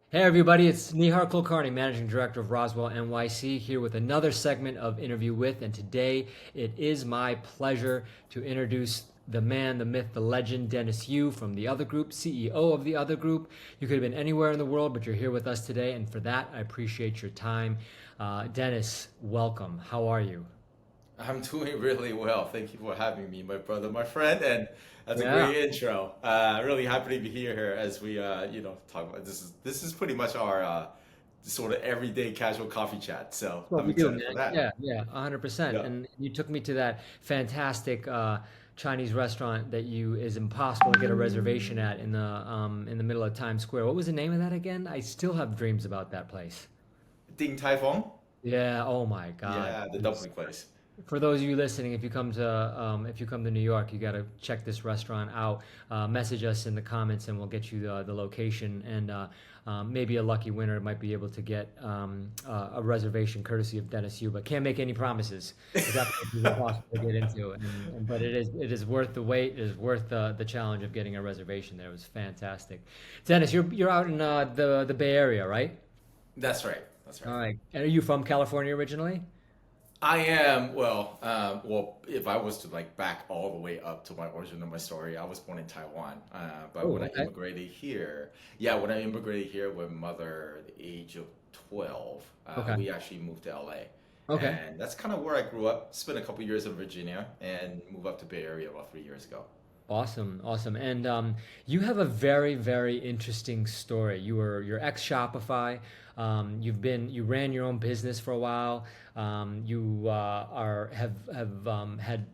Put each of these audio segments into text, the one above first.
Hey everybody, it's Nihar Kulkarni, Managing Director of Roswell NYC, here with another segment of Interview With, and today it is my pleasure to introduce the man, the myth, the legend, Dennis Yu from The Other Group, CEO of The Other Group. You could have been anywhere in the world, but you're here with us today, and for that, I appreciate your time. Dennis, welcome. How are you? I'm doing really well. Thank you for having me, my brother, my friend, and that's a Yeah. great intro. Really happy to be here as we, talk about this is pretty much our sort of everyday casual coffee chat. So That's what I'm we do, excited for man. that. Yeah, yeah, 100%. Yeah. And you took me to that fantastic Chinese restaurant that you is impossible to get a reservation at in the middle of Times Square. What was the name of that again? I still have dreams about that place. Ding Tai Fung? Yeah, oh my God. Yeah, the dumpling place. For those of you listening, if you come to New York, you got to check this restaurant out. Message us in the comments, and we'll get you the location. And maybe a lucky winner might be able to get a reservation courtesy of Dennis Yu, but can't make any promises. Definitely impossible to get into. But it is worth the wait. It is worth the challenge of getting a reservation there. It was fantastic. Dennis, you're out in the Bay Area, right? That's right. That's All right. right. And are you from California originally? I am, if I was to like back all the way up to my origin of my story, I was born in Taiwan. But Oh, when I okay. immigrated here, yeah, when I immigrated here with mother at the age of 12, Okay. we actually moved to LA. Okay. And that's kind of where I grew up, spent a couple years in Virginia, and moved up to Bay Area about 3 years ago. Awesome, awesome. And you have a very, very interesting story. You're ex Shopify. You ran your own business for a while. You are have had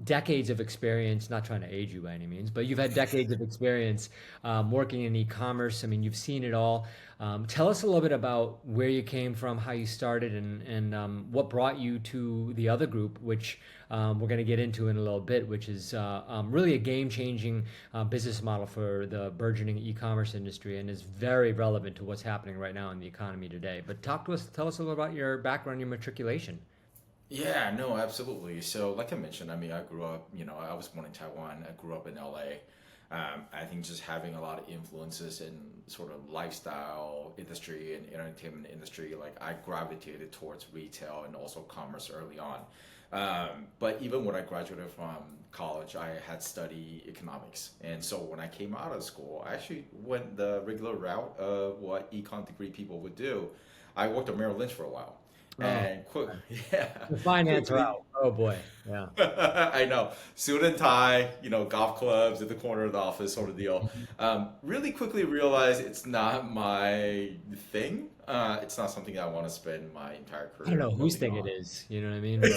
decades of experience. Not trying to age you by any means, but you've had decades of experience working in e-commerce. I mean, you've seen it all. Tell us a little bit about where you came from, how you started, and what brought you to the other group, which we're going to get into in a little bit, which is really a game-changing business model for the burgeoning e-commerce industry and is very relevant to what's happening right now in the economy today. But tell us a little about your background, your matriculation. Yeah, no, absolutely. So, like I mentioned, I mean, I grew up, I was born in Taiwan. I grew up in LA. I think just having a lot of influences in sort of lifestyle industry and entertainment industry, like I gravitated towards retail and also commerce early on. But even when I graduated from college, I had studied economics. And so when I came out of school, I actually went the regular route of what econ degree people would do. I worked at Merrill Lynch for a while. Oh, And quick, yeah, the finance quickly, route. Oh boy. Yeah. I know, suit and tie, golf clubs at the corner of the office, sort of deal. Really quickly realized it's not my thing. It's not something I want to spend my entire I don't career know whose devoting thing it on. is. You know what I mean? But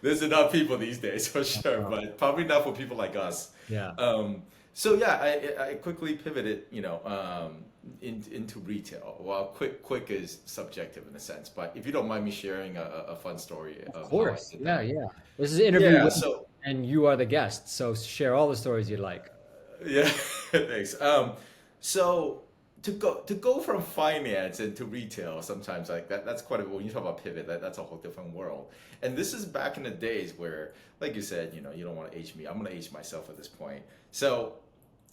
There's enough people these days for sure, uh, but probably not for people like us. yeah. So yeah, I quickly pivoted, into retail. Well, quick is subjective in a sense, but if you don't mind me sharing a fun story Of of how I course. did Yeah, that. yeah. This is an interview Yeah, with, so and you are the guest. So share all the stories you'd like. yeah, thanks. So to go from finance into retail, sometimes like that's quite a when you talk about pivot, that's a whole different world. And this is back in the days where, like you said, you don't want to age me. I'm gonna age myself at this point. So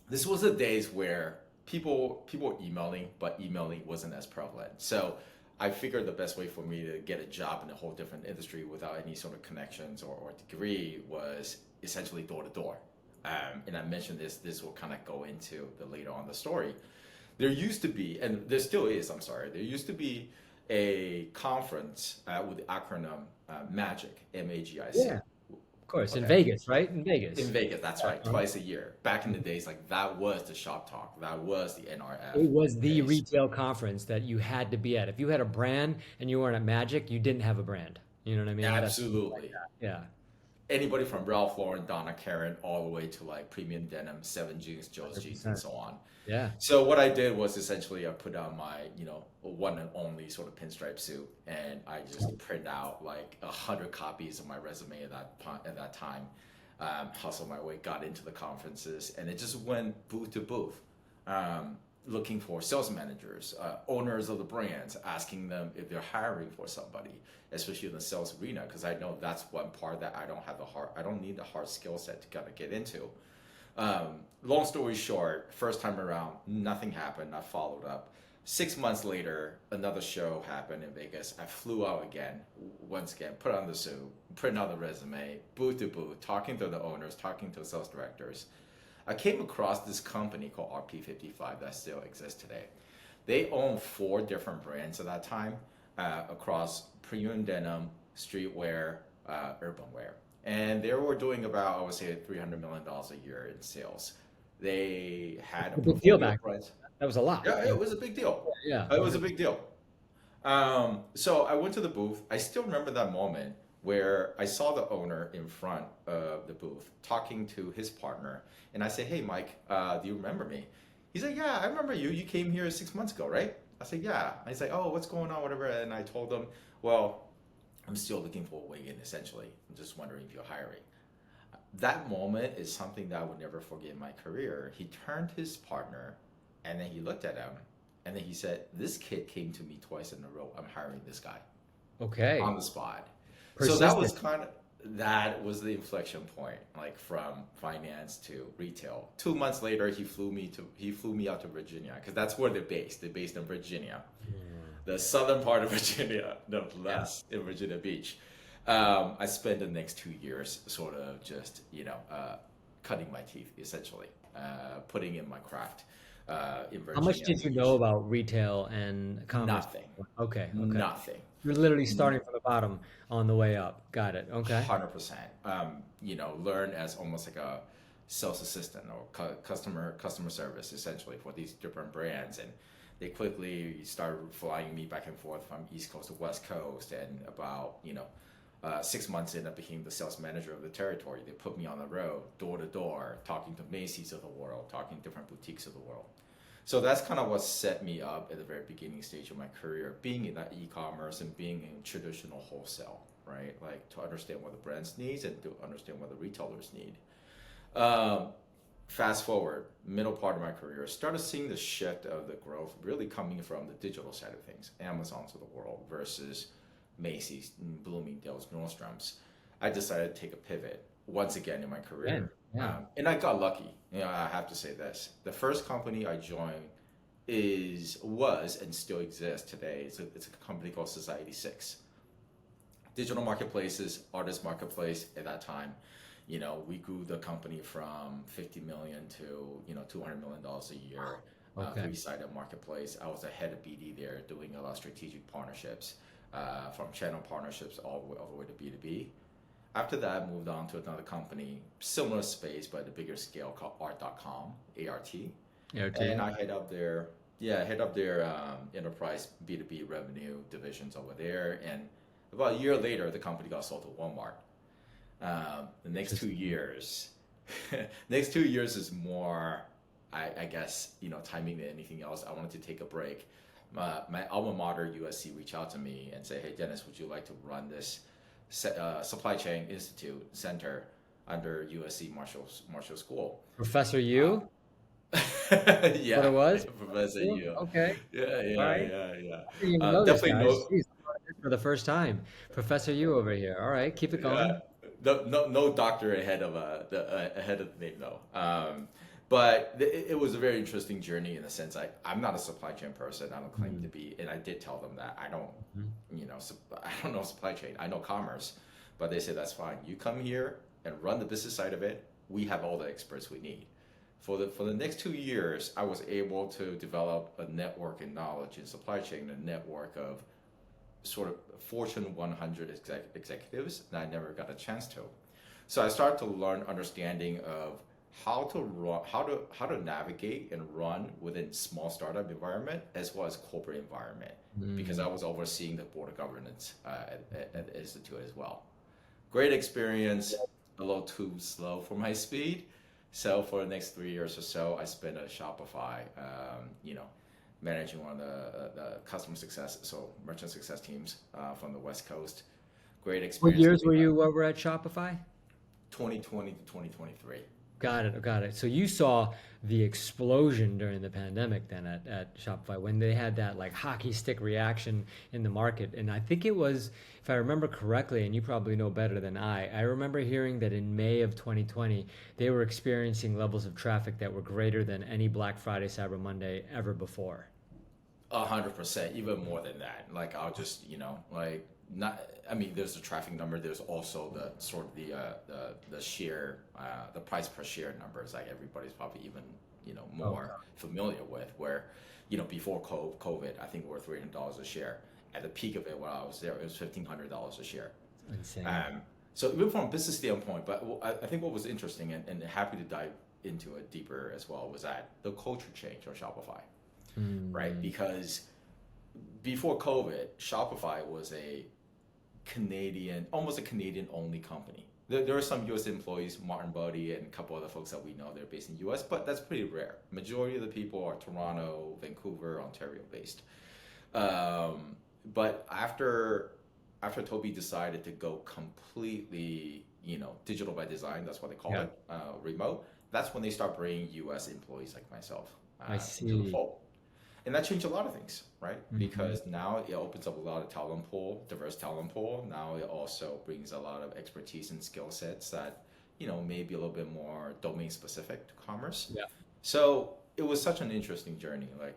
this was the days where people were emailing, but emailing wasn't as prevalent. So I figured the best way for me to get a job in a whole different industry without any sort of connections or degree was essentially door to door. And I mentioned this. This will kind of go into the later on the story. There used to be, and there still is. I'm sorry. There used to be a conference with the acronym MAGIC, Yeah, MAGIC. of course. In Okay, Vegas, right? In in Vegas. Vegas, that's right, Uh-huh. twice a year. Back in the days, like that was the shop talk. That was the NRF It was the days. retail conference that you had to be at. If you had a brand and you weren't at Magic, you didn't have a brand. You know what I mean? That's like Absolutely. that. Yeah. Anybody from Ralph Lauren, Donna Karan, all the way to like premium denim, Seven Jeans, Joe's Jeans, and 100%. so on. Yeah. So what I did was essentially I put on my, one and only sort of pinstripe suit, and I just print out like 100 copies of my resume at that time. Hustled my way, got into the conferences, and it just went booth to booth, looking for sales managers, owners of the brands, asking them if they're hiring for somebody, especially in the sales arena, because I know that's one part that I don't have the hard, I don't need the hard skill set to kind of get into. Long story short, first time around, nothing happened. I followed up. 6 months later, another show happened in Vegas. I flew out again, once again, put on the suit, print out the resume, booth to booth, talking to the owners, talking to the sales directors. I came across this company called RP55 that still exists today. They own 4 different brands at that time across premium denim, streetwear, urban wear. And they were doing about, I would say, $300 million a year in sales. They had a A big deal portfolio back of then. brands. That was a lot. Yeah, it was a big deal. Yeah. It was a big deal. So I went to the booth. I still remember that moment where I saw the owner in front of the booth talking to his partner. And I said, "Hey, Mike, do you remember me?" He's like, "Yeah, I remember you. You came here 6 months ago, right?" I said, "Yeah." He's like, "Oh, what's going on, whatever." And I told him, "Well, I'm still looking for a way in, essentially. I'm just wondering if you're hiring." That moment is something that I would never forget in my career. He turned to his partner and then he looked at him and then he said, "This kid came to me twice in a row. I'm hiring this guy," Okay. on the spot. So Persistent. that was the inflection point, like from finance to retail. 2 months later, he flew me out to Virginia because that's where they're based. They're based in Virginia, the southern part of Virginia, no Yeah. less, in Virginia Beach. I spent the next 2 years sort of just, cutting my teeth, essentially, putting in my craft in How much Virginia did you know Beach. about retail and commerce? Nothing, Okay, okay. nothing. You're literally starting from the bottom on the way up. Got it. Okay. 100%. Learn as almost like a sales assistant or customer service, essentially, for these different brands. And they quickly started flying me back and forth from East Coast to West Coast. And about 6 months in, I became the sales manager of the territory. They put me on the road, door to door, talking to Macy's of the world, talking to different boutiques of the world. So that's kind of what set me up at the very beginning stage of my career, being in that e-commerce and being in traditional wholesale, right? Like, to understand what the brands needs and to understand what the retailers need. Um, Fast forward, middle part of my career, started seeing the shift of the growth really coming from the digital side of things, Amazon's of the world versus Macy's, Bloomingdale's, Nordstrom's. I decided to take a pivot once again in my Again. career. Yeah. And I got lucky. I have to say this. The first company I joined was and still exists today. It's a company called Society6. Digital marketplaces, artist marketplace at that time. We grew the company from 50 million to $200 million a year. Okay. Three-sided marketplace. I was the head of BD there, doing a lot of strategic partnerships, from channel partnerships all the way to B2B. After that, I moved on to another company, similar space but a bigger scale, called art.com, ART. And AirT. I head up their enterprise B2B revenue divisions over there. And about a year later, the company got sold to Walmart. The next 2 years, next 2 years is more, I guess, timing than anything else. I wanted to take a break. My alma mater, USC, reached out to me and say, "Hey, Dennis, would you like to run this supply chain institute center under USC Marshall School?" Professor Uh, Yu? What yeah, it was? Professor Yu. Okay. Yeah, All yeah, right. yeah, yeah. I didn't even know this, Definitely guys. no. Jeez, I'm learning this for the first time. Professor Yu over here. All right, keep it Yeah, going. no doctor ahead of the name though. But it was a very interesting journey in the sense I'm not a supply chain person. I don't claim to Mhm. be, and I did tell them that I don't, Mhm. I don't know supply chain. I know commerce, but they said that's fine. You come here and run the business side of it. We have all the experts we need. For the next 2 years, I was able to develop a network and knowledge in supply chain, a network of sort of Fortune 100 executives that I never got a chance to. So I started to learn understanding of how to run, how to navigate and run within small startup environment as well as corporate environment, because I Mm. was overseeing the board of governance at the institute as well. Great experience, a little too slow for my speed. So for the next 3 years or so, I spent at Shopify, managing one of the customer success, so merchant success teams from the West Coast. Great What experience years moving were up you over at Shopify? 2020 to 2023. Got it. Got it. So you saw the explosion during the pandemic then at Shopify when they had that like hockey stick reaction in the market. And I think it was, if I remember correctly, and you probably know better than I remember hearing that in May of 2020, they were experiencing levels of traffic that were greater than any Black Friday, Cyber Monday ever before. 100%, even more than that. Like I'll just, like not. I mean, there's the traffic number. There's also the sort of the share, the price per share numbers. Like everybody's probably even Oh, more familiar with. Where, before COVID, I think we were $300 a share. At the peak of it, when I was there, it was $1,500 a share. insane. Um, so even from a business standpoint, but I think what was interesting and happy to dive into it deeper as well was that the culture change on Shopify, right? Mm, Because before COVID, Shopify was a Canadian, almost a Canadian only company. There are some US employees, Martin Buddy and a couple other folks that we know, they're based in US, but that's pretty rare. Majority of the people are Toronto, Vancouver, Ontario based. Um, but after Toby decided to go completely, digital by design, that's what they call yeah, it, remote, that's when they start bringing US employees like myself I into the see. fold. And that changed a lot of things, right? Mhm. Because now it opens up a lot of talent pool, diverse talent pool. Now it also brings a lot of expertise and skill sets that, may be a little bit more domain specific to commerce. Yeah. So it was such an interesting journey. Like,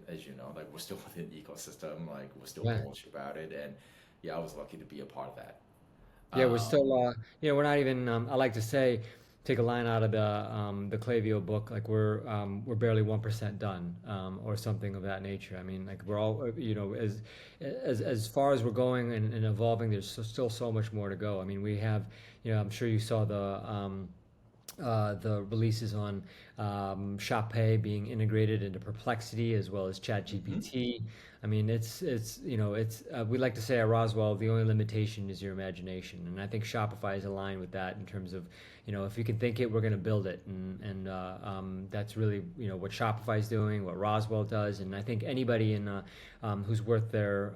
as you know, like we're still within the ecosystem, like we're still Yeah. bullish about it. And yeah, I was lucky to be a part of that. Yeah, we're Um, still, we're not even. I like to say, take a line out of the Clavio book. Like we're barely 1% done, or something of that nature. I mean, like we're all, as far as we're going and evolving, there's still so much more to go. I mean, we have, I'm sure you saw the releases on Shop Pay being integrated into Perplexity as well as mhm. ChatGPT. I mean, it's we like to say at Roswell, the only limitation is your imagination, and I think Shopify is aligned with that in terms of, if you can think it, we're going to build it, and that's really what Shopify is doing, what Roswell does, and I think anybody who's worth their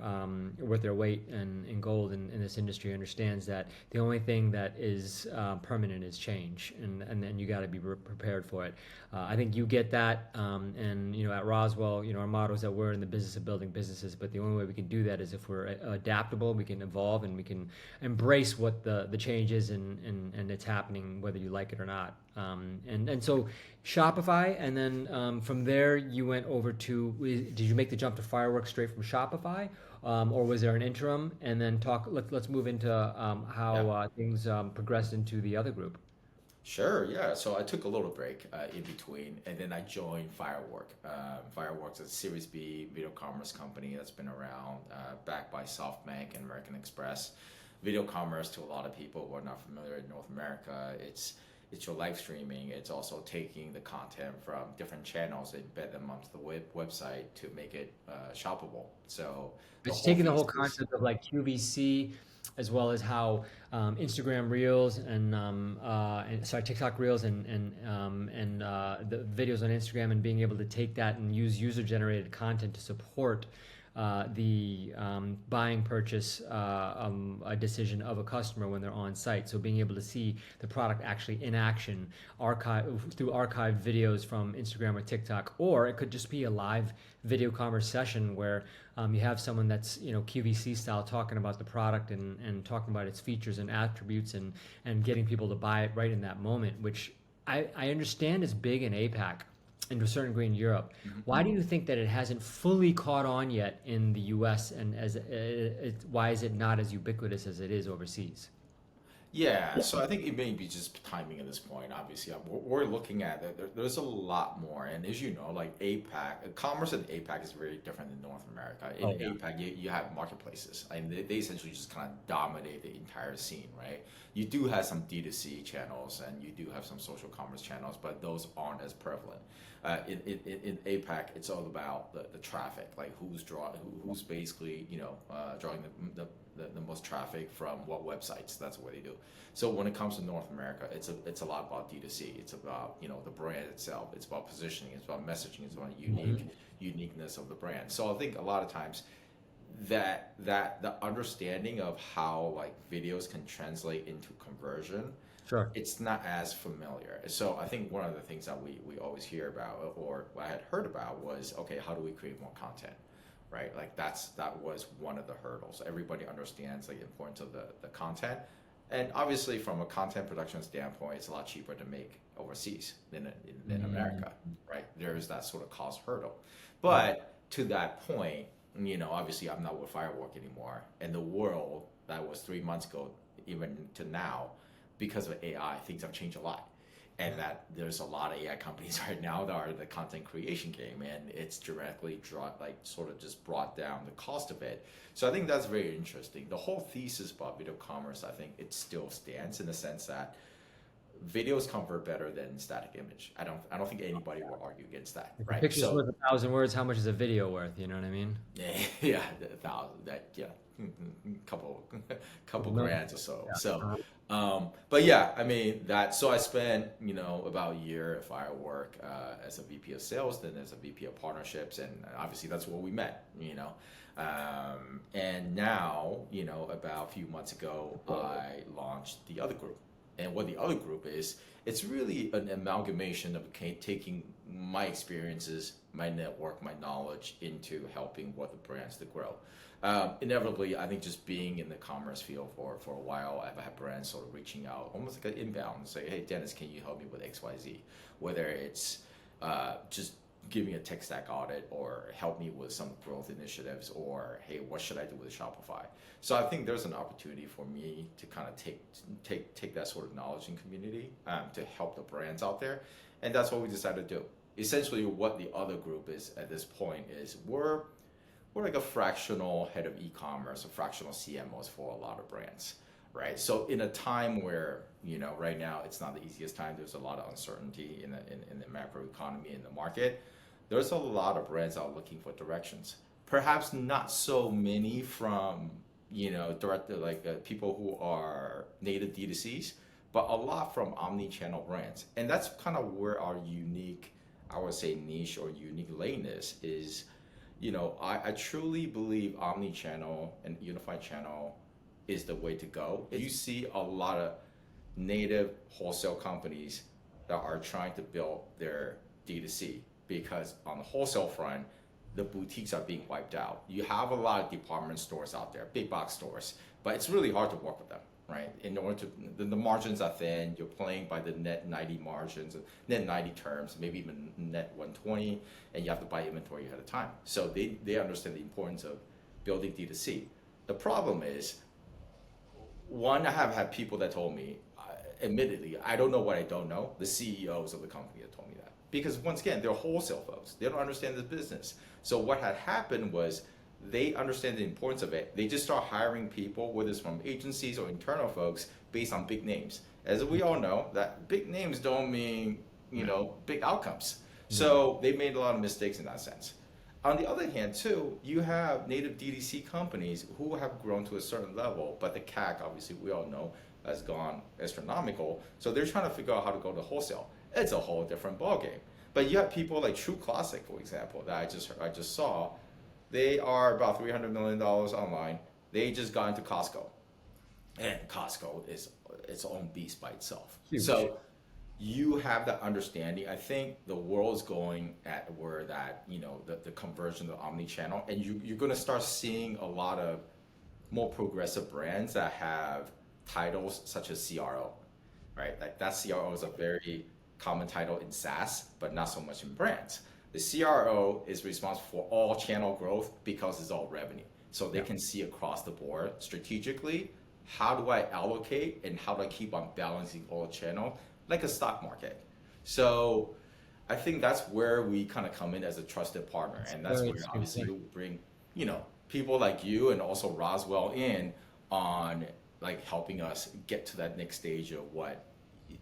weight in gold in this industry understands that the only thing that is permanent is change, and then you got to be prepared for it. I think you get that, and at Roswell, our motto is that we're in the business of building businesses, but the only way we can do that is if we're adaptable, we can evolve, and we can embrace what the change is, and it's happening whether you like it or not. And so Shopify, and then from there you went over to. Did you make the jump to Fireworks straight from Shopify, or was there an interim? And then talk. Let's move into how Yeah. things progressed into the other group. Sure, yeah. So I took a little break in between, and then I joined Firework. Fireworks is a Series B video commerce company that's been around, backed by SoftBank and American Express. Video commerce, to a lot of people who are not familiar in North America, it's your live streaming. It's also taking the content from different channels and embed them onto the website to make it shoppable. So the It's whole taking the whole thesis. concept of like QVC, as well as how Instagram Reels and sorry, TikTok Reels and the videos on Instagram, and being able to take that and use user generated content to support the buying purchase a decision of a customer when they're on site. So being able to see the product actually in action, through archived videos from Instagram or TikTok, or it could just be a live video commerce session where you have someone that's QVC style talking about the product and talking about its features and attributes, and getting people to buy it right in that moment, which I understand is big in APAC and to a certain degree in Europe. Why do you think that it hasn't fully caught on yet in the US, and why is it not as ubiquitous as it is overseas? Yeah, so I think it may be just timing at this point. Obviously, we're looking at it. There's a lot more, and as you know, like APAC, commerce in APAC is very different than North America. In Oh yeah. APAC, you have marketplaces, and they essentially just kind of dominate the entire scene, right? You do have some D2C channels, and you do have some social commerce channels, but those aren't as prevalent. In APAC, it's all about the traffic, like who's basically drawing the most traffic from what websites. That's what they do. So when it comes to North America, it's a lot about D2C. It's about the brand itself. It's about positioning. It's about messaging. It's about Mhm. uniqueness of the brand. So I think a lot of times that the understanding of how like videos can translate into conversion, Sure. it's not as familiar. So I think one of the things that we always hear about, or what I had heard about, was okay, how do we create more content, right? Like that was one of the hurdles. Everybody understands like the importance of the content, and obviously from a content production standpoint, it's a lot cheaper to make overseas than Mm, America, right? There's that sort of cost hurdle, right. but to that point, obviously I'm not with Firework anymore, and the world that was 3 months ago, even to now, because of AI, things have changed a lot. And that there's a lot of AI companies right now that are in the content creation game, and it's directly sort of just brought down the cost of it. So I think that's very interesting. The whole thesis about video commerce, I think it still stands in the sense that videos convert better than static image. I don't think anybody will argue against that, If a right? picture's So worth 1,000 words, how much is a video worth? You know what I mean? yeah, a thousand, that yeah, couple couple No. grand or so. Yeah. So, but yeah, I mean that. So I spent about a year at Firework as a VP of sales, then as a VP of partnerships, and obviously that's where we met. And now about a few months ago, I launched the other group. And what the other group is, it's really an amalgamation of taking my experiences, my network, my knowledge into helping what the brands to grow. Inevitably, I think just being in the commerce field for a while, I've had brands sort of reaching out, almost like an inbound, and say, "Hey, Dennis, can you help me with X, Y, Z?" Whether it's just give me a tech stack audit, or help me with some growth initiatives, or hey, what should I do with Shopify? So I think there's an opportunity for me to kind of take that sort of knowledge and community to help the brands out there, and that's what we decided to do. Essentially, what the other group is at this point is we're like a fractional head of e-commerce, a fractional CMOs for a lot of brands, right? So in a time where right now it's not the easiest time, there's a lot of uncertainty in the macro economy, in the market. There's a lot of brands out looking for directions. Perhaps not so many from direct like people who are native D2Cs, but a lot from omni-channel brands, and that's kind of where our unique, I would say, niche or unique lane is. I truly believe omni-channel and unified channel is the way to go. You see a lot of native wholesale companies that are trying to build their D2C, because on the wholesale front, the boutiques are being wiped out. You have a lot of department stores out there, big box stores, but it's really hard to work with them, right? In order to, the margins are thin. You're playing by the net 90 margins, net 90 terms, maybe even net 120, and you have to buy inventory ahead of time. So they understand the importance of building D2C. The problem is, one, I have had people that told me, admittedly, I don't know what I don't know. The CEOs of the company that told me that. Because once again, they're wholesale folks. They don't understand the business. So what had happened was they understand the importance of it. They just start hiring people, whether it's from agencies or internal folks, based on big names. As we all know, that big names don't mean, big outcomes. So they made a lot of mistakes in that sense. On the other hand, too, you have native DDC companies who have grown to a certain level, but the CAC, obviously, we all know, has gone astronomical. So they're trying to figure out how to go to wholesale. It's a whole different ballgame. But you have people like True Classic, for example, that I just saw. They are about $300 million online. They just got into Costco, and Costco is its own beast by itself. Huge. So you have that understanding. I think the world is going at where that the conversion to omni-channel, and you're going to start seeing a lot of more progressive brands that have titles such as CRO, right? Like that CRO is a very common title in SaaS, but not so much in brands. The CRO is responsible for all channel growth because it's all revenue. So they Yeah. can see across the board strategically, how do I allocate and how do I keep on balancing all channel like a stock market. So I think that's where we kind of come in as a trusted partner. That's And a that's very where interesting obviously point. we bring, people like you and also Roswell in on like helping us get to that next stage of what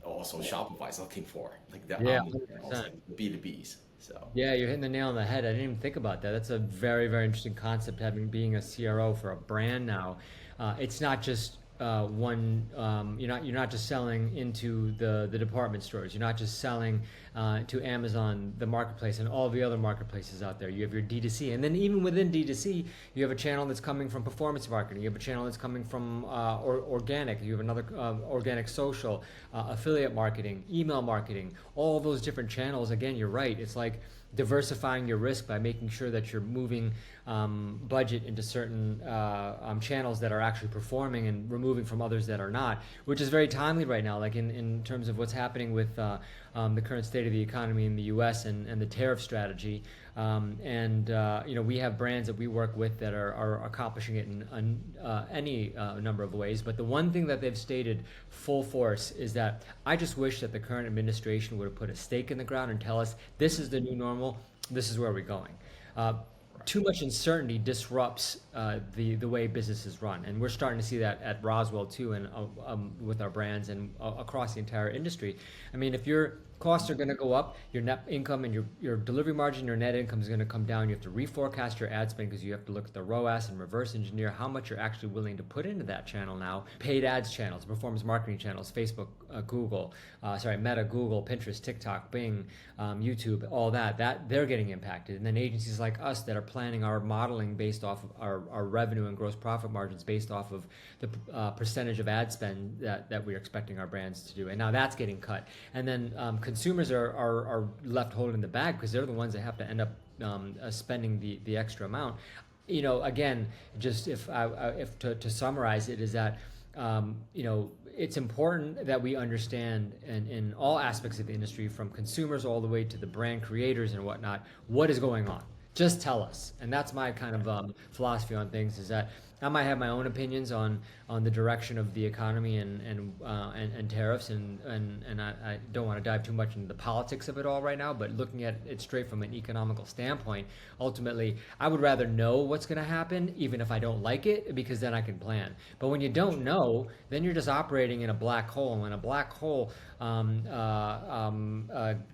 also Shopify is looking for, like the Yeah, omni-channels, 100%. like the B2Bs. So Yeah, you're hitting the nail on the head. I didn't even think about that. That's a very, very interesting concept, having being a CRO for a brand now. It's not just you're not just selling into the department stores. You're not just selling to Amazon, the marketplace, and all the other marketplaces out there. You have your D2C, and then even within D2C, you have a channel that's coming from performance marketing. You have a channel that's coming from organic. You have another organic social, affiliate marketing, email marketing. All those different channels. Again, you're right. It's like diversifying your risk by making sure that you're moving budget into certain channels that are actually performing and removing from others that are not, which is very timely right now, like in terms of what's happening with the current state of the economy in the US and the tariff strategy. We have brands that we work with that are accomplishing it in any number of ways. But the one thing that they've stated full force is that I just wish that the current administration would have put a stake in the ground and tell us this is the new normal, this is where we're going. Too much uncertainty disrupts the way businesses run, and we're starting to see that at Roswell too, and with our brands and across the entire industry. I mean, if your costs are going to go up, your net income and your delivery margin, your net income is going to come down. You have to reforecast your ad spend because you have to look at the ROAS and reverse engineer how much you're actually willing to put into that channel now. Paid ads channels, performance marketing channels, Facebook, Meta, Google, Pinterest, TikTok, Bing, YouTube, all that they're getting impacted. And then agencies like us that are planning our modeling based off of our revenue and gross profit margins based off of the percentage of ad spend that we're expecting our brands to do. And now that's getting cut. And then consumers are left holding the bag because they're the ones that have to end up spending the extra amount. Again, just if to summarize it is that it's important that we understand in all aspects of the industry, from consumers all the way to the brand creators and whatnot, what is going on. Just tell us. And that's my kind of philosophy on things, is that I might have my own opinions on the direction of the economy and tariffs, and I don't want to dive too much into the politics of it all right now, but looking at it straight from an economical standpoint, ultimately, I would rather know what's going to happen, even if I don't like it, because then I can plan. But when you don't know, then you're just operating in a black hole, and when a black hole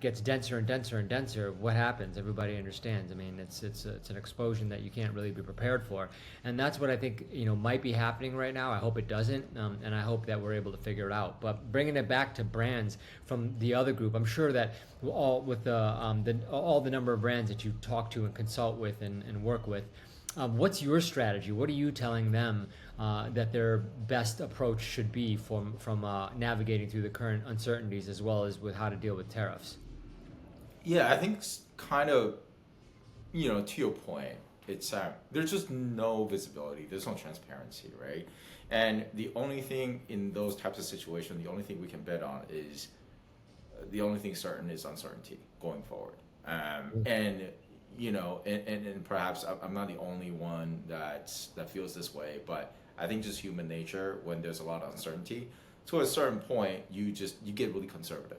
gets denser and denser and denser, what happens? Everybody understands. I mean, it's an explosion that you can't really be prepared for, and that's what I think might be happening right now. I hope it doesn't, and I hope that we're able to figure it out. But bringing it back to brands from the other group, I'm sure that all with all the number of brands that you talk to and consult with and work with, what's your strategy? What are you telling them that their best approach should be from navigating through the current uncertainties, as well as with how to deal with tariffs? Yeah, I think it's kind of, to your point, it's there's just no visibility, there's no transparency, right? And the only thing in those types of situations, the only thing we can bet on is the only thing certain is uncertainty going forward. And perhaps I'm not the only one that feels this way, but I think just human nature, when there's a lot of uncertainty, to a certain point, you get really conservative.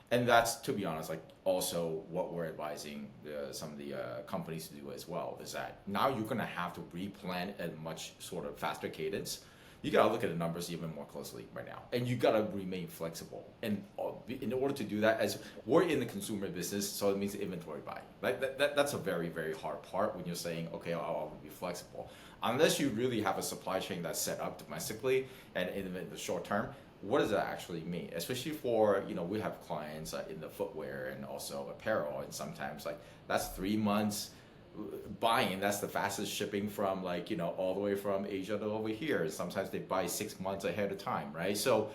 And that's, to be honest, like also what we're advising some of the companies to do as well, is that now you're going to have to replan at a much sort of faster cadence. You got to look at the numbers even more closely right now, and you got to remain flexible. And in order to do that, as we're in the consumer business, so it means inventory buying. Like that's a very, very hard part when you're saying, okay, I'll be flexible. Unless you really have a supply chain that's set up domestically and in the short term, what does that actually mean? Especially for, we have clients in the footwear and also apparel, and sometimes like that's 3 months buying. That's the fastest shipping from all the way from Asia to over here. Sometimes they buy 6 months ahead of time, right? So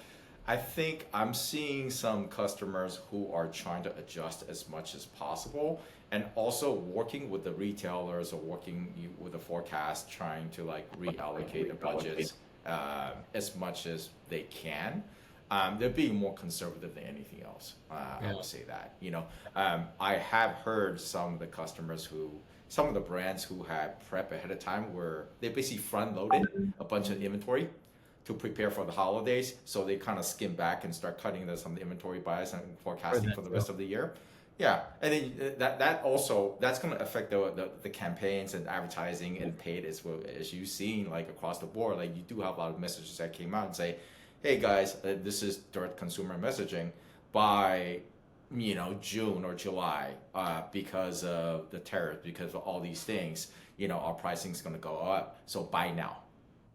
I think I'm seeing some customers who are trying to adjust as much as possible, and also working with the retailers or working with the forecast, trying to reallocate the budgets as much as they can. They're being more conservative than anything else. I would say that. I have heard some of the brands who had prep ahead of time, where they basically front loaded a bunch of inventory to prepare for the holidays. So they kind of skim back and start cutting some of the inventory buys and forecasting for the rest of the year. Yeah, and then that's going to affect the campaigns and advertising and paid, as well as you've seen across the board. You do have a lot of messages that came out and say, hey guys, this is direct consumer messaging by June or July, because of the tariff, because of all these things, our pricing is going to go up, so buy now,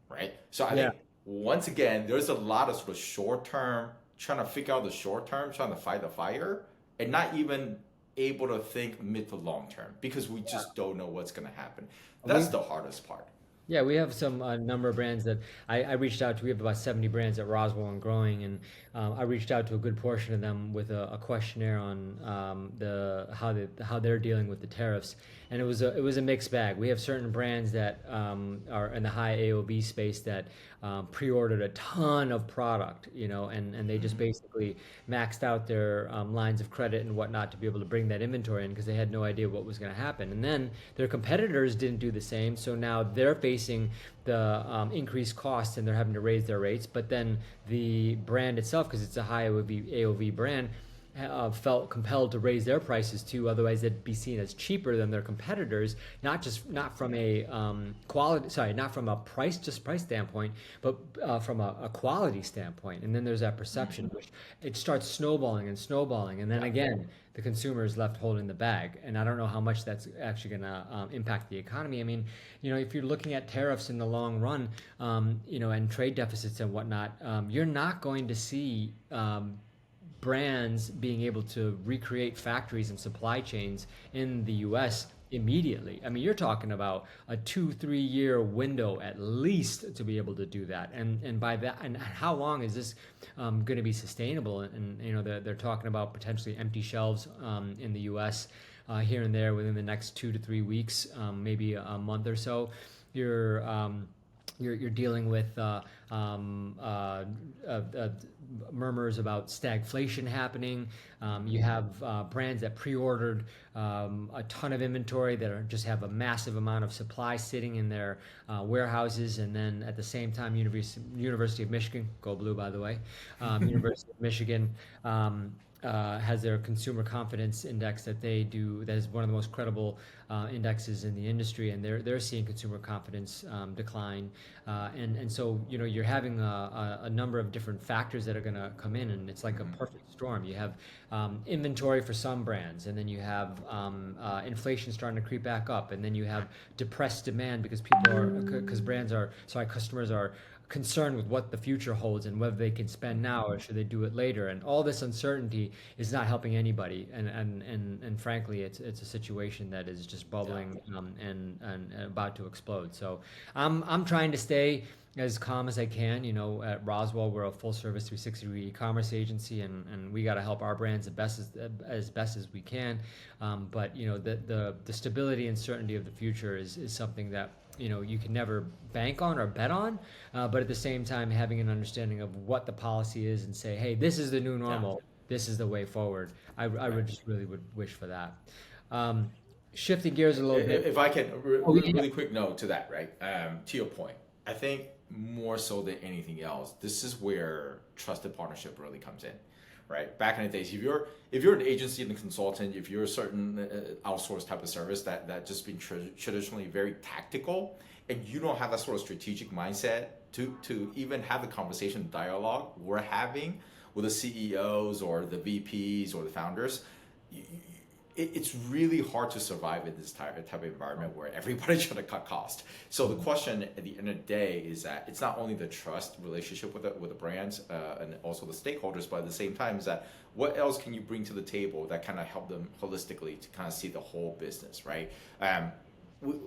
right? So I think once again, there's a lot of sort of short term, trying to figure out the short term, trying to fight the fire, and not even able to think mid to long term because we just don't know what's going to happen. That's We the hardest part. Yeah, we have some number of brands that I reached out to. We have about 70 brands at Roswell and growing, and I reached out to a good portion of them with a questionnaire on how they're dealing with the tariffs, and it was a mixed bag. We have certain brands that are in the high AOV space that pre-ordered a ton of product, and they just basically maxed out their lines of credit and whatnot to be able to bring that inventory in because they had no idea what was going to happen. And then their competitors didn't do the same, so now they're facing the increased costs and they're having to raise their rates. But then the brand itself, because it's a high AOV brand, felt compelled to raise their prices too. Otherwise, they'd be seen as cheaper than their competitors. Not from a not from a price standpoint, but from a quality standpoint. And then there's that perception, which it starts snowballing and snowballing, and then again, the consumer is left holding the bag. And I don't know how much that's actually going to impact the economy. I mean, if you're looking at tariffs in the long run, and trade deficits and whatnot, you're not going to see brands being able to recreate factories and supply chains in the US immediately. I mean, you're talking about a 2-3 year window at least to be able to do that. And by that, and how long is this going to be sustainable? And they're talking about potentially empty shelves in the US here and there within the next 2 to 3 weeks, maybe a month or so. You're dealing with murmurs about stagflation happening. You have brands that pre-ordered a ton of inventory that just have a massive amount of supply sitting in their warehouses, and then at the same time, University of Michigan, go blue by the way, University of Michigan has their consumer confidence index that they do. That is one of the most credible indexes in the industry, and they're seeing consumer confidence decline. And so you're having a number of different factors that are going to come in, and it's like a perfect storm. You have inventory for some brands, and then you have inflation starting to creep back up, and then you have depressed demand because customers are concerned with what the future holds and whether they can spend now or should they do it later. And all this uncertainty is not helping anybody. And frankly, it's a situation that is just bubbling and about to explode. So I'm trying to stay as calm as I can. At Roswell, we're a full service 360-degree e-commerce agency, and we got to help our brands as best as we can. But the stability and certainty of the future is something that you can never bank on or bet on, but at the same time having an understanding of what the policy is and say, hey, this is the new normal, this is the way forward. I would just really would wish for that. Shifting gears a little bit. If I can, really quick note to that, right? To your point, I think more so than anything else, this is where trusted partnership really comes in. Right? Back in the days, if you're an agency and a consultant, if you're a certain outsourced type of service that just been traditionally very tactical, and you don't have that sort of strategic mindset to even have the conversation dialogue we're having with the CEOs or the VPs or the founders, it's really hard to survive in this type of environment where everybody's trying to cut cost. So the question at the end of the day is that it's not only the trust relationship with the brands and also the stakeholders, but at the same time is that what else can you bring to the table that kind of help them holistically to kind of see the whole business, right?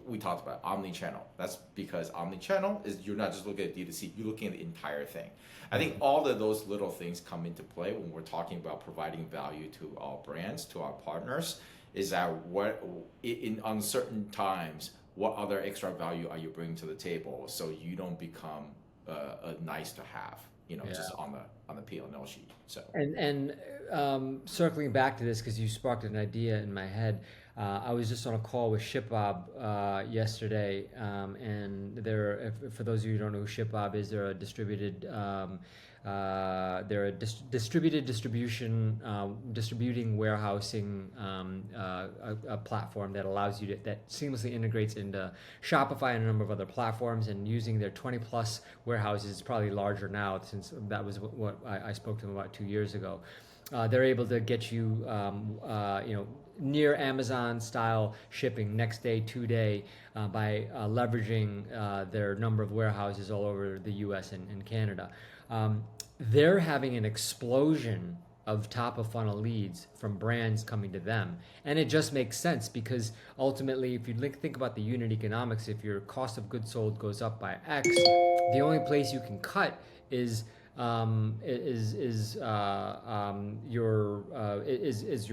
We talked about omnichannel. That's because omnichannel is you're not just looking at D2C, you're looking at the entire thing. I think all of those little things come into play when we're talking about providing value to our brands, to our partners, is that what in uncertain times, what other extra value are you bringing to the table so you don't become a nice to have, just on the P&L sheet. So and circling back to this because you sparked an idea in my head. I was just on a call with ShipBob yesterday, and for those of you who don't know who ShipBob is, they're a distributed they're a distributing warehousing a platform that allows you to that seamlessly integrates into Shopify and a number of other platforms. And using their 20 plus warehouses, it's probably larger now since that was what I spoke to them about 2 years ago. They're able to get you, near Amazon style shipping next day, 2 day, by leveraging their number of warehouses all over the U.S. and Canada. They're having an explosion of top of funnel leads from brands coming to them, and it just makes sense because ultimately, if you think about the unit economics, if your cost of goods sold goes up by X, the only place you can cut is your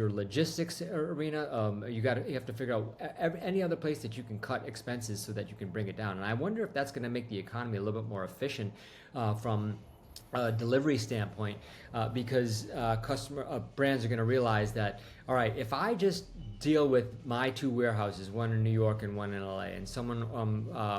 logistics arena. You have to figure out any other place that you can cut expenses so that you can bring it down. And I wonder if that's going to make the economy a little bit more efficient from a delivery standpoint, because brands are going to realize that, all right, if I just deal with my two warehouses, one in New York and one in LA, and someone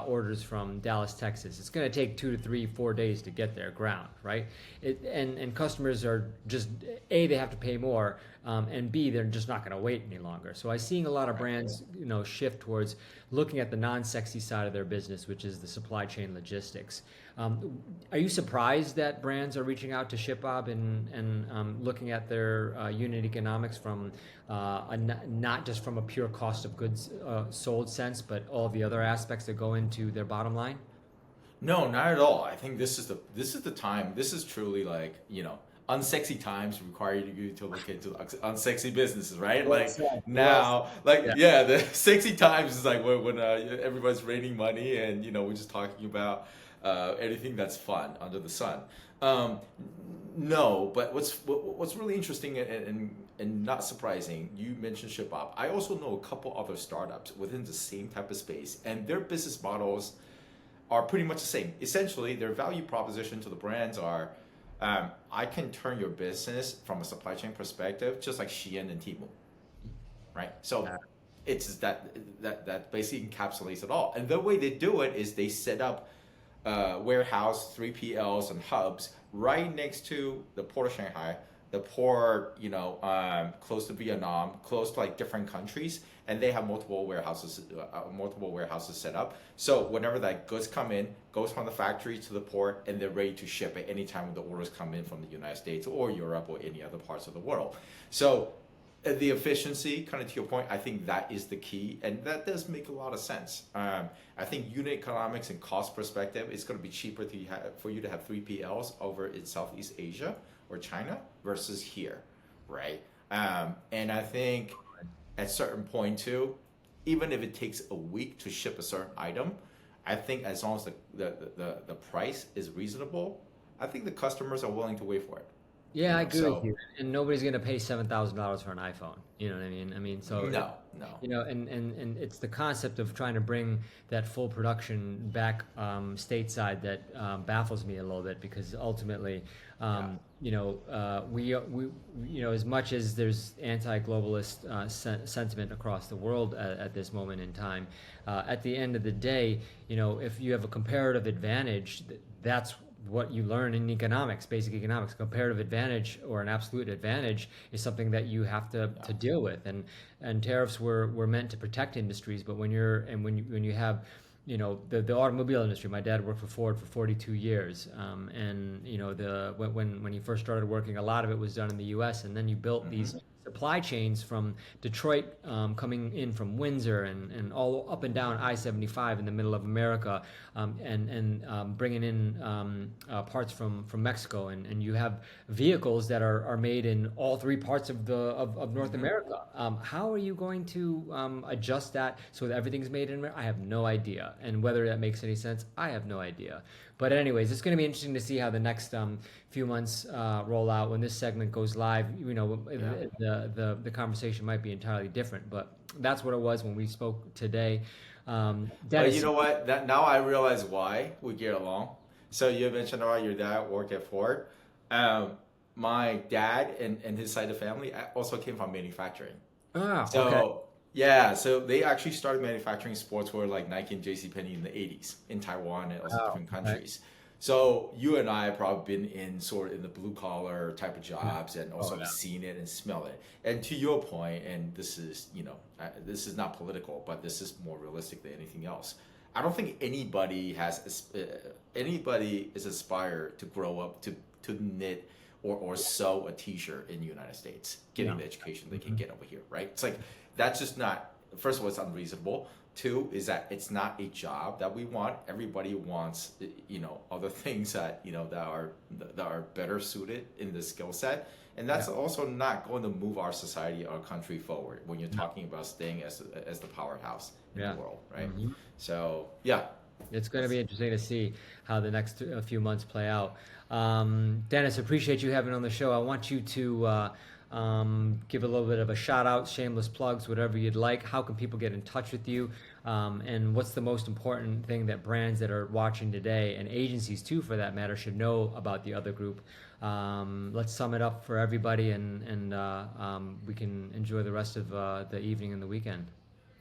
orders from Dallas, Texas, it's going to take 2 to 3, 4 days to get their ground, right? And customers are just, A, they have to pay more, and B, they're just not going to wait any longer. So I'm seeing a lot of brands, shift towards looking at the non-sexy side of their business, which is the supply chain logistics. Are you surprised that brands are reaching out to ShipBob and looking at their unit economics from not just from a pure cost of goods sold sense, but all the other aspects that go into their bottom line? No, not at all. I think this is the time. This is truly like, unsexy times require you to look into unsexy businesses, right? Like now, the sexy times is like when everybody's raining money and we're just talking about anything that's fun under the sun. No, but what's really interesting and not surprising, you mentioned ShipBob. I also know a couple other startups within the same type of space, and their business models are pretty much the same. Essentially, their value proposition to the brands are, I can turn your business from a supply chain perspective, just like Shein and Temu, right? So it's that basically encapsulates it all. And the way they do it is they set up warehouse 3PLs and hubs right next to the port of Shanghai, the port, close to Vietnam, close to like different countries, and they have multiple warehouses set up. So whenever that goods come in, goes from the factory to the port, and they're ready to ship at any time when the orders come in from the United States or Europe or any other parts of the world. So the efficiency, kind of to your point, I think that is the key, and that does make a lot of sense. I think unit economics and cost perspective, it's going to be cheaper for you to have 3PLs over in Southeast Asia or China versus here, right? And I think at certain point too, even if it takes a week to ship a certain item, I think as long as the price is reasonable, I think the customers are willing to wait for it. Yeah, I agree with you. And nobody's going to pay $7,000 for an iPhone. You know what I mean? No. And it's the concept of trying to bring that full production back stateside that baffles me a little bit, because ultimately, we as much as there's anti-globalist sentiment across the world at this moment in time, at the end of the day, if you have a comparative advantage, that's what you learn in economics, basic economics. Comparative advantage or an absolute advantage is something that you have to deal with, and tariffs were meant to protect industries. But when you have the automobile industry, my dad worked for Ford for 42 years, and when he first started working, a lot of it was done in the U.S., and then you built these supply chains from Detroit, coming in from Windsor and all up and down I-75 in the middle of America, and bringing in parts from Mexico, and you have vehicles that are made in all three parts of North America. How are you going to adjust that so that everything's made in America? I have no idea, and whether that makes any sense, I have no idea. But anyways, it's going to be interesting to see how the next few months roll out. When this segment goes live, the conversation might be entirely different. But that's what it was when we spoke today. But you know what? Now I realize why we get along. So you mentioned about your dad worked at Ford. My dad and his side of the family also came from manufacturing. Okay. Yeah, so they actually started manufacturing sportswear like Nike and JCPenney in the 80s in Taiwan and also different countries. So you and I have probably been in sort of in the blue collar type of jobs and also Oh, yeah. seen it and smell it. And to your point, and this is, this is not political, but this is more realistic than anything else. I don't think anybody is aspired to grow up to knit or sew a t-shirt in the United States, getting Yeah. the education they can get over here, right? It's like, that's just not, first of all, it's unreasonable. Two is that it's not a job that we want. Everybody wants, other things that, that are better suited in the skill set. And that's Yeah. also not going to move our society, our country forward when you're talking about staying as the powerhouse in Yeah. the world, right? Mhm. So, yeah. It's going to be interesting to see how the next few months play out. Dennis, appreciate you having on the show. I want you to give a little bit of a shout out, shameless plugs, whatever you'd like. How can people get in touch with you? And what's the most important thing that brands that are watching today, and agencies too for that matter, should know about the other group? Let's sum it up for everybody, and we can enjoy the rest of the evening and the weekend.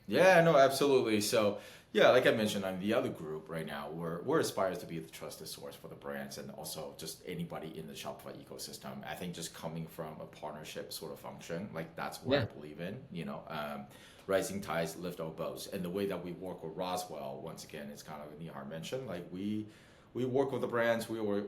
Yeah, no, absolutely. So, yeah, like I mentioned, on the other group right now, we're aspires to be the trusted source for the brands and also just anybody in the Shopify ecosystem. I think just coming from a partnership sort of function, like that's what Yeah. I believe in. Rising tides lift all boats, and the way that we work with Roswell, once again, it's kind of Nihar mentioned, like we work with the brands, we're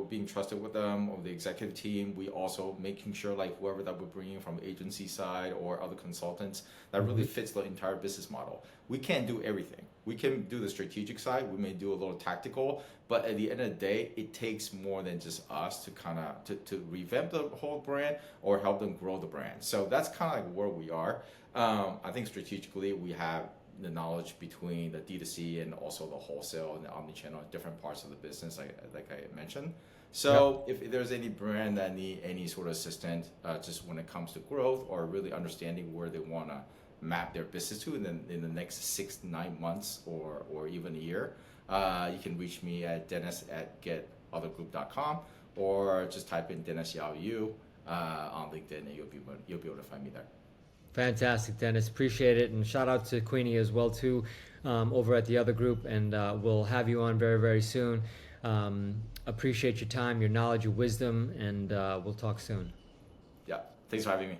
being trusted with them, or the executive team. We also making sure like whoever that we're bringing from agency side or other consultants that really fits the entire business model. We can't do everything. We can do the strategic side, we may do a little tactical, but at the end of the day, it takes more than just us to kind of to revamp the whole brand or help them grow the brand. So that's kind of like where we are. I think strategically we have the knowledge between the D2C and also the wholesale and the omnichannel, different parts of the business, like I mentioned. So if there's any brand that need any sort of assistance, just when it comes to growth or really understanding where they want to map their business to in the next 6 to 9 months or even a year, you can reach me at dennis@getothergroup.com or just type in Dennis Yao Yu on LinkedIn and you'll be able to find me there. Fantastic, Dennis. Appreciate it. And shout out to Queenie as well, too, over at the other group. And we'll have you on very, very soon. Appreciate your time, your knowledge, your wisdom, and we'll talk soon. Yeah, thanks for having me.